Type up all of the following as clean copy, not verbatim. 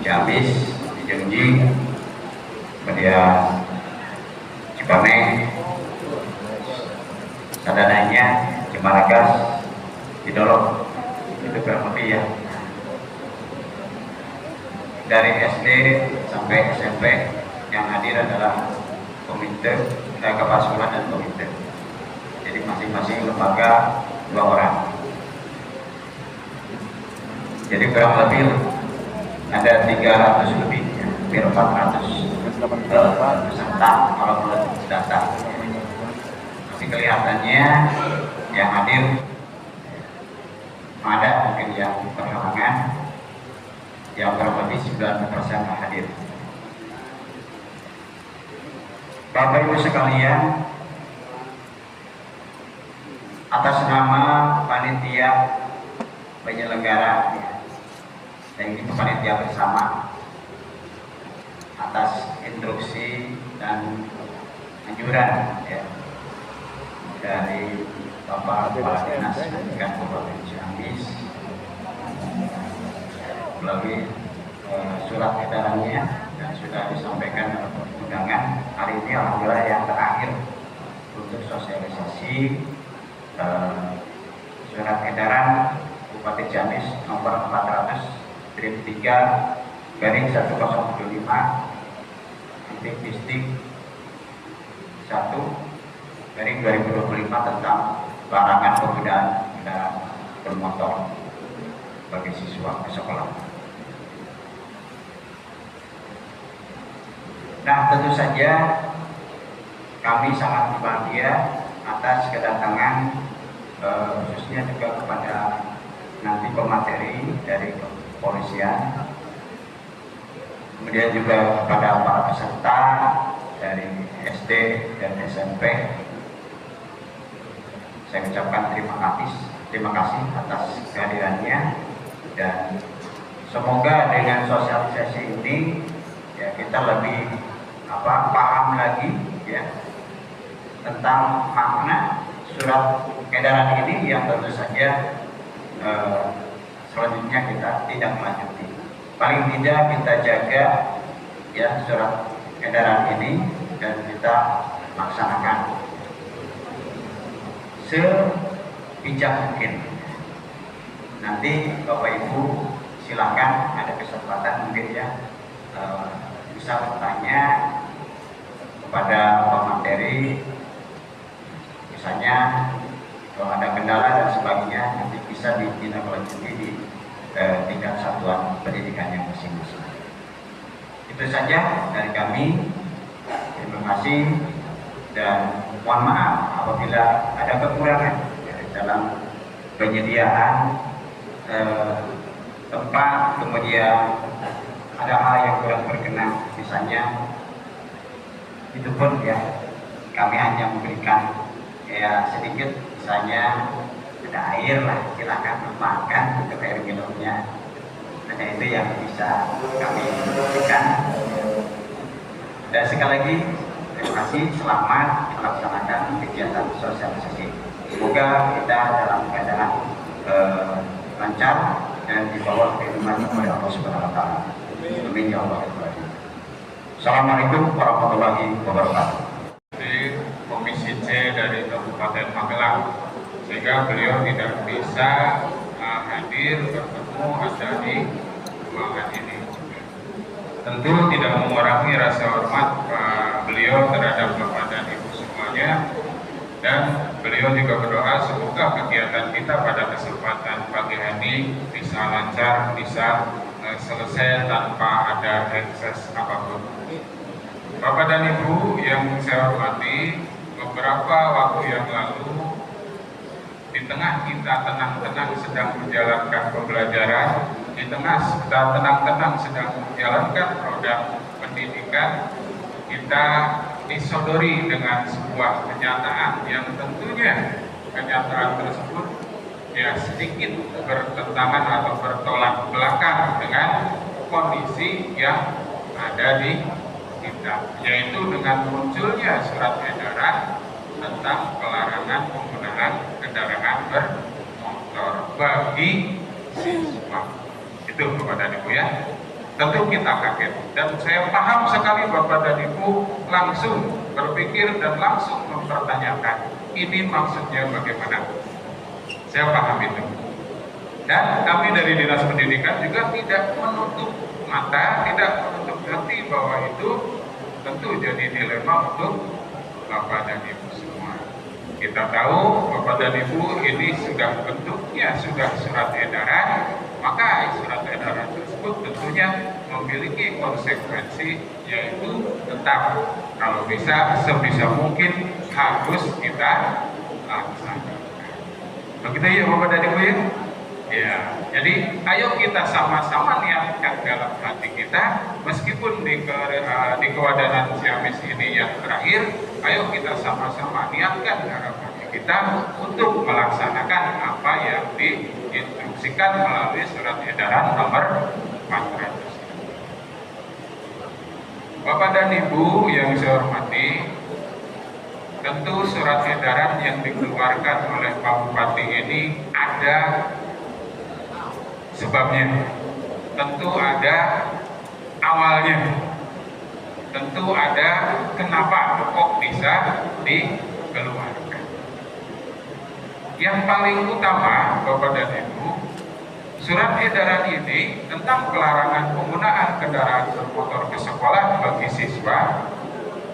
Ciamis, di Jengjing, kemudian Cikoneng, sadananya Cimaragas, Cidolog, itu kurang lebih ya. Dari SD sampai SMP yang hadir adalah komite, kepala sekolah dan komite. Jadi masing-masing lembaga 2 orang. Jadi kurang lebih ada 300 lebih, ya, hampir 400 peserta kalau menurut data. Masih kelihatannya yang hadir ada mungkin yang berhalangan, yang kurang lebih 90% hadir. Bapak Ibu sekalian, atas nama panitia penyelenggara dan ini panitia bersama, atas instruksi dan anjuran ya, dari Bapak Kepala Dinas Pendidikan Kabupaten Ciamis melalui surat edarannya dan sudah disampaikan dalam undangan. Hari ini alhamdulillah yang terakhir untuk sosialisasi surat edaran Bupati Ciamis nomor 400/3/1075 titik 1/2025 tentang larangan penggunaan kendaraan bermotor bagi siswa ke sekolah. Nah, tentu saja kami sangat bahagia atas kedatangan khususnya juga kepada nanti pemateri dari kepolisian, kemudian juga kepada para peserta dari SD dan SMP. Saya ucapkan terima kasih atas kehadirannya, dan semoga dengan sosialisasi ini ya kita lebih paham lagi ya tentang makna surat edaran ini yang tentu saja selanjutnya kita tidak melanjuti. Paling tidak kita jaga ya surat edaran ini dan kita laksanakan sebijak mungkin. Nanti Bapak Ibu silakan ada kesempatan mungkin ya bisa bertanya kepada pemateri, misalnya kalau ada kendala dan sebagainya nanti bisa ditindaklanjuti di tingkat satuan pendidikan yang masing-masing. Itu saja dari kami. Terima kasih dan mohon maaf apabila ada kekurangan dalam penyediaan tempat, kemudian ada hal yang kurang berkenan, misalnya itu pun ya kami hanya memberikan ya sedikit, misalnya ada air lah, silakan makan untuk air minumnya, hanya itu yang bisa kami berikan. Dan sekali lagi terima kasih, selamat melaksanakan kegiatan sosialisasi. Semoga kita dalam keadaan lancar dan di bawah firman oleh Allah Subhanahu wa taala. Amin ya Allah. Assalamualaikum warahmatullahi wabarakatuh. Di Komisi C dari Kabupaten Magelang, sehingga beliau tidak bisa hadir bertemu ada di ruangan ini. Tentu tidak mengurangi rasa hormat beliau terhadap Bapak dan Ibu semuanya, dan beliau juga berdoa semoga kegiatan kita pada kesempatan pagi hari bisa lancar, bisa selesai tanpa ada ekses apapun. Bapak dan Ibu yang saya hormati, beberapa waktu yang lalu di tengah kita tenang-tenang sedang menjalankan pembelajaran, di tengah kita tenang-tenang sedang menjalankan program pendidikan, kita disodori dengan sebuah kenyataan yang tentunya kenyataan tersebut ya sedikit bertentangan atau bertolak belakang dengan kondisi yang ada di kita, yaitu dengan munculnya surat edaran tentang pelarangan penggunaan kendaraan bermotor bagi siswa. Itu Bapak dan Ibu ya. tentu kita kaget. Dan saya paham sekali Bapak dan Ibu langsung berpikir dan langsung mempertanyakan, ini maksudnya bagaimana? Saya paham itu. Dan kami dari Dinas Pendidikan juga tidak menutup mata, tidak menutup hati bahwa itu tentu jadi dilema untuk Bapak dan Ibu semua. Kita tahu Bapak dan Ibu ini sudah bentuknya sudah surat edaran, maka surat edaran tersebut tentunya memiliki konsekuensi, yaitu tetap kalau bisa sebisa mungkin harus kita laksanakan. Begitu ya Bapak dan Ibu ya? Ya, jadi ayo kita sama-sama niatkan dalam hati kita, meskipun di kewadanan Ciamis ini yang terakhir, ayo kita sama-sama niatkan dalam hati kita untuk melaksanakan apa yang diinstruksikan melalui surat edaran nomor 400. Bapak dan Ibu yang saya hormati, tentu surat edaran yang dikeluarkan oleh Pak Bupati ini ada sebabnya, tentu ada awalnya, tentu ada kenapa kok bisa dikeluarkan. Yang paling utama Bapak dan Ibu, surat edaran ini tentang pelarangan penggunaan kendaraan bermotor ke sekolah bagi siswa,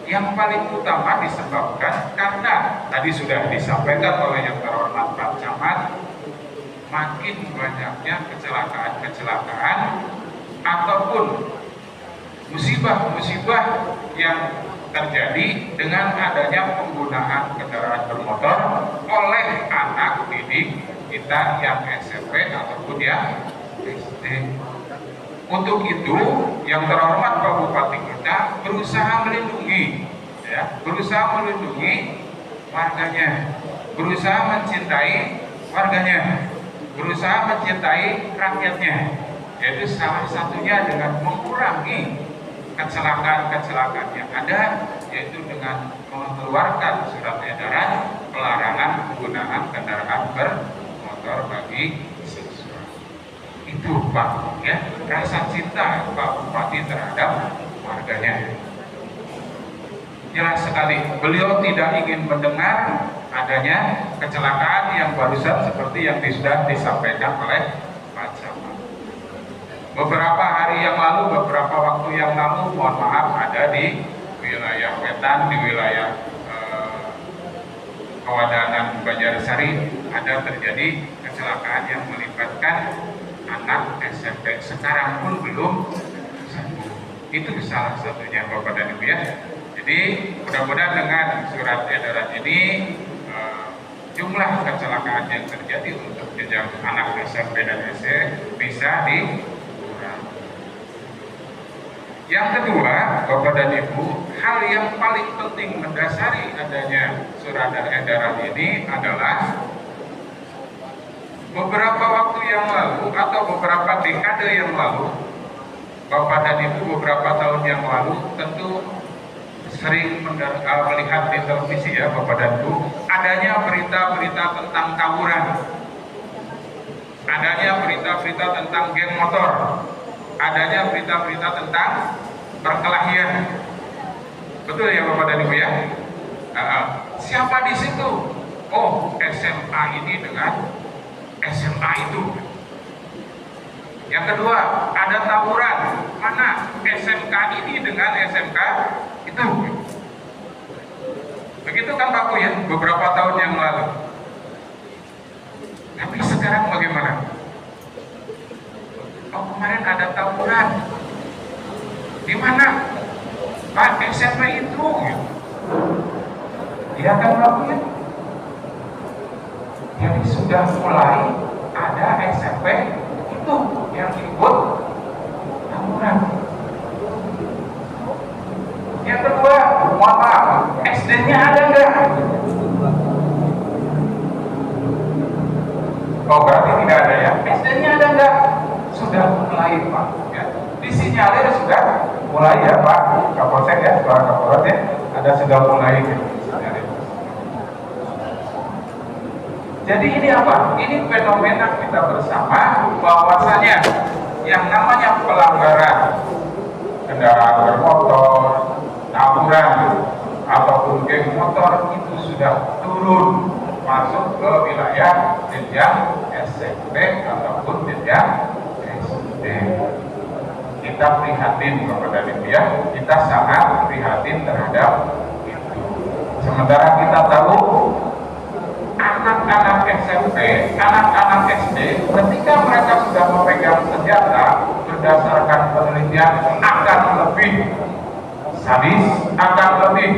yang paling utama disebabkan karena tadi sudah disampaikan oleh yang terhormat Pak Camat, makin banyaknya kecelakaan ataupun musibah-musibah yang terjadi dengan adanya penggunaan kendaraan bermotor oleh anak didik kita yang SMP ataupun yang SD. Untuk itu, yang terhormat Pak Bupati kita berusaha melindungi, berusaha melindungi warganya, berusaha mencintai warganya, berusaha mencintai rakyatnya, yaitu salah satunya dengan mengurangi kecelakaan-kecelakaan yang ada, yaitu dengan mengeluarkan surat edaran pelarangan penggunaan kendaraan bermotor bagi siswa. Itu Pak, ya, rasa cinta Pak Bupati terhadap warganya. Jelas sekali, beliau tidak ingin mendengar adanya kecelakaan yang barusan seperti yang sudah disampaikan oleh Pak Camat. Beberapa hari yang lalu, beberapa waktu yang lalu, mohon maaf, ada di wilayah Wetan, di wilayah Kewadanan Banjarsari, ada terjadi kecelakaan yang melibatkan anak SMP, sekarang pun belum sembuh. Itu salah satunya Bapak dan Ibu ya. Jadi mudah-mudahan dengan surat edaran ini jumlah kecelakaan yang terjadi untuk jenjang anak SMP dan SD bisa dikurangi. Yang kedua, Bapak dan Ibu, hal yang paling penting mendasari adanya surat edaran ini adalah beberapa waktu yang lalu atau beberapa dekade yang lalu, Bapak dan Ibu beberapa tahun yang lalu tentu sering melihat di televisi ya Bapak dan Ibu, adanya berita-berita tentang tawuran, adanya berita-berita tentang geng motor, adanya berita-berita tentang perkelahian. Betul ya Bapak dan Ibu ya? Siapa di situ? Oh, SMA ini dengan SMA itu. Yang kedua, ada tawuran. Mana SMK ini dengan SMK itu. Begitu kan Pak ya, beberapa tahun yang lalu. Tapi sekarang bagaimana? Oh, kemarin ada tawuran. Di mana? Pak, SMP itu. Iya kan Pak ya? Jadi sudah mulai ada SMP itu yang ikut tawuran. Yang kedua, mohon maaf, SD-nya ada nggak? Oh, berarti tidak ada ya? SD-nya ada nggak? Sudah mulai Pak. Ya. Disinyalir sudah mulai ya Pak Kapolsek ya, Pak Kapolres ya, ada sudah mulai disinyalir. Jadi ini apa? Ini fenomena kita bersama bahwasanya yang namanya pelanggaran kendaraan bermotor, tawuran ataupun geng motor itu sudah turun masuk ke wilayah jenjang SMP ataupun jenjang SD. Kita prihatin kepada dia, kita sangat prihatin terhadap itu. Sementara kita tahu anak-anak SMP, anak-anak SD, ketika mereka sudah memegang senjata, berdasarkan penelitian akan lebih sadis, akan lebih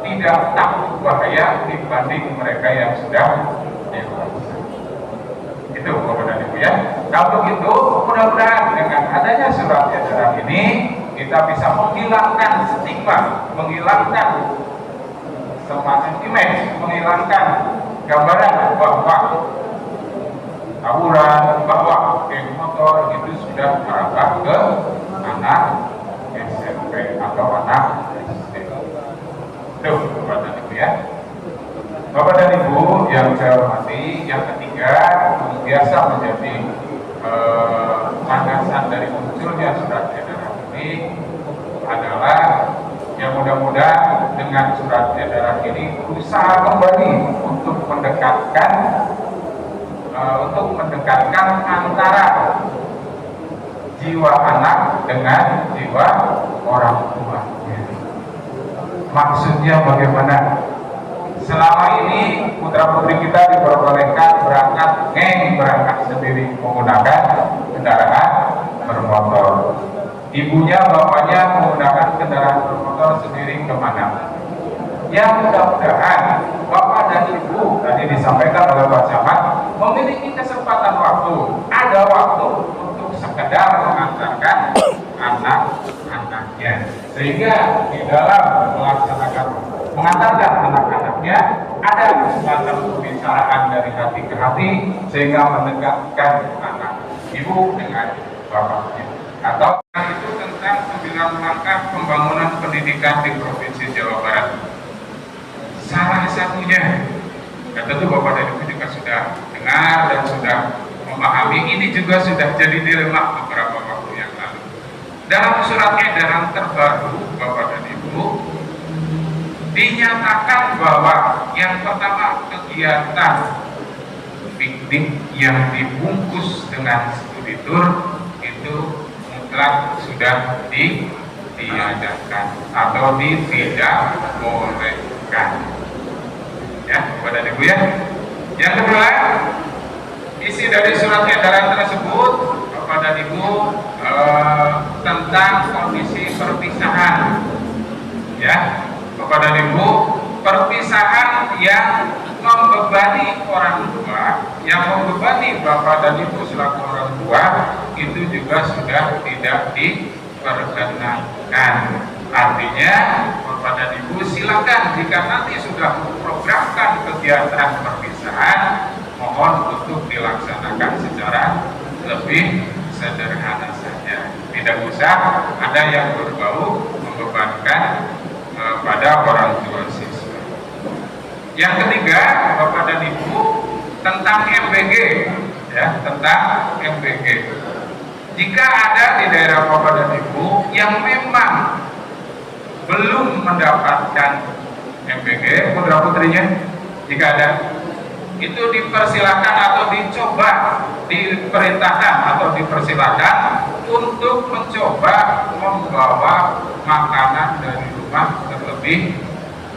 tidak takut bahaya dibanding mereka yang sudah dewasa. Itu kepada Ibu ya. Kalau begitu, mudah-mudahan dengan adanya surat edaran ini kita bisa menghilangkan stigma, menghilangkan semacam image, menghilangkan gambaran bahwa tawuran, bahwa geng motor itu sudah merambah ke anak SMP atau anak SD. Itu Bapak dan Ibu ya. Bapak dan Ibu yang saya hormati, yang ketiga biasa menjadi landasan dari munculnya surat edaran ini adalah yang mudah-mudahan dengan surat edaran ini berusaha kembali untuk mendekatkan antara jiwa anak dengan jiwa orang tuanya. Maksudnya bagaimana? Selama ini putra-putri kita diperbolehkan berangkat sendiri menggunakan kendaraan bermotor. Ibunya, bapaknya menggunakan kendaraan bermotor sendiri kemana. Yang mudah-mudahan bapak dan ibu tadi disampaikan oleh Pak Camat memiliki kesempatan waktu, ada waktu untuk sekedar mengantarkan anak-anaknya, sehingga di dalam mengantarkan anak-anaknya ada semacam pembicaraan dari hati ke hati sehingga mendekatkan anak ibu dengan bapaknya. Atau itu tentang 9 langkah pembangunan pendidikan di Provinsi Jawa Barat. Salah satunya, dan tentu Bapak dan Ibu juga sudah dengar dan sudah memahami, ini juga sudah jadi dilema beberapa waktu yang lalu. Dalam surat edaran terbaru Bapak dan Ibu dinyatakan bahwa yang pertama, kegiatan piknik yang dibungkus dengan studi tour itu mutlak sudah ditiadakan atau tidak bolehkan. Ya, Bapak dan Ibu ya. Yang kedua, isi dari surat edaran tersebut Bapak dan Ibu tentang kondisi perpisahan. Ya, Bapak dan Ibu, perpisahan yang membebani orang tua, yang membebani Bapak dan Ibu selaku orang tua, itu juga sudah tidak diperkenankan. Artinya Bapak dan Ibu silakan jika nanti sudah memprogramkan kegiatan perpisahan, mohon untuk dilaksanakan secara lebih sederhana saja. Tidak usah ada yang berbau membebankan pada orang tua siswa. Yang ketiga, Bapak dan Ibu, tentang MBG, ya, tentang MBG. Jika ada di daerah Bapak dan Ibu yang memang belum mendapatkan MBG, putra putrinya, jika ada, itu dipersilakan atau dicoba, diperintahkan atau dipersilakan untuk mencoba membawa makanan dari rumah terlebih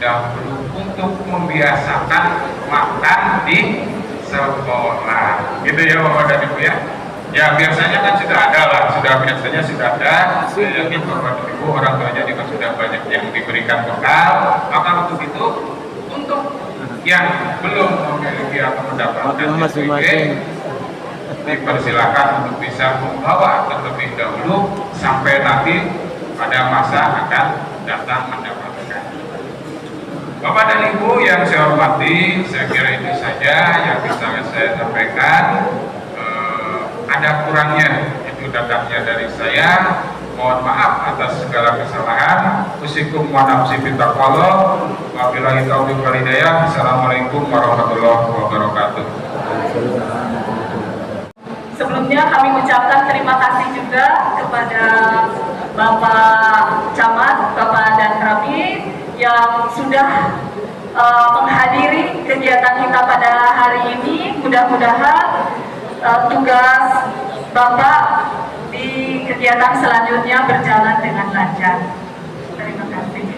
dahulu untuk membiasakan makan di sekolah. Gitu ya Bapak dan Ibu ya. Ya biasanya kan sudah ada lah, biasanya sudah ada. Saya yakin Bapak dan Ibu orang tuanya juga sudah banyak yang diberikan bekal. Maka untuk itu, untuk yang belum memiliki atau mendapatkan MBG, dipersilakan untuk bisa membawa terlebih dahulu sampai nanti pada masa akan datang mendapatkan. Bapak dan Ibu yang saya hormati, saya kira itu saja yang bisa saya sampaikan. Ada kurangnya itu datangnya dari saya. Mohon maaf atas segala kesalahan. Usikum wa nafsi bitaqwallah. Wabillahi taufiq wal hidayah. Assalamualaikum warahmatullahi wabarakatuh. Sebelumnya kami ucapkan terima kasih juga kepada Bapak Camat, Bapak dan Rabi yang sudah menghadiri kegiatan kita pada hari ini. Mudah-mudahan tugas Bapak di kegiatan selanjutnya berjalan dengan lancar. Terima kasih.